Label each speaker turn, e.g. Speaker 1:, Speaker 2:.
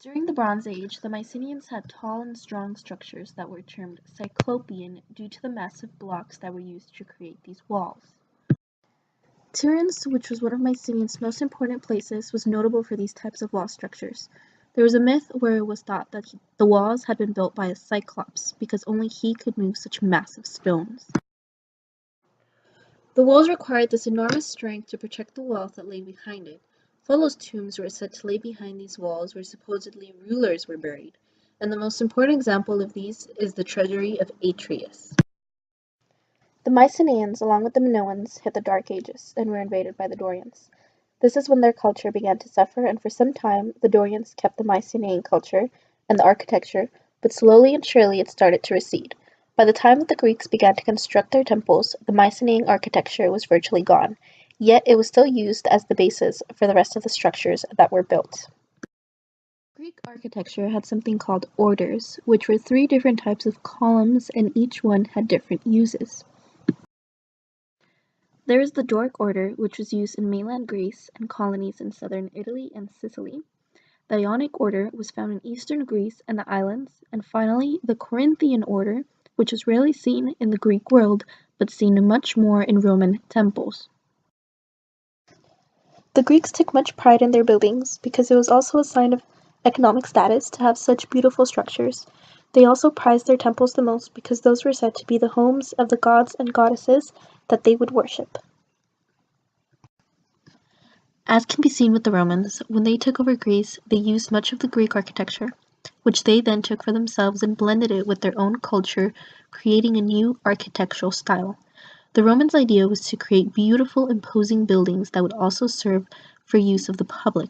Speaker 1: During the Bronze Age, the Mycenaeans had tall and strong structures that were termed Cyclopean due to the massive blocks that were used to create these walls. Tiryns, which was one of Mycenaeans' most important places, was notable for these types of wall structures. There was a myth where it was thought that the walls had been built by a Cyclops because only he could move such massive stones. The walls required this enormous strength to protect the wealth that lay behind it. Pharaohs' tombs were said to lay behind these walls where supposedly rulers were buried, and the most important example of these is the treasury of Atreus. The Mycenaeans, along with the Minoans, hit the Dark Ages and were invaded by the Dorians. This is when their culture began to suffer, and for some time the Dorians kept the Mycenaean culture and the architecture, but slowly and surely it started to recede. By the time that the Greeks began to construct their temples, the Mycenaean architecture was virtually gone, yet it was still used as the basis for the rest of the structures that were built. Greek architecture had something called orders, which were 3 different types of columns, and each one had different uses. There is the Doric order, which was used in mainland Greece and colonies in southern Italy and Sicily. The Ionic order was found in eastern Greece and the islands, and finally the Corinthian order, which was rarely seen in the Greek world, but seen much more in Roman temples. The Greeks took much pride in their buildings because it was also a sign of economic status to have such beautiful structures. They also prized their temples the most because those were said to be the homes of the gods and goddesses that they would worship. As can be seen with the Romans, when they took over Greece, they used much of the Greek architecture, which they then took for themselves and blended it with their own culture, creating a new architectural style. The Romans' idea was to create beautiful, imposing buildings that would also serve for use of the public.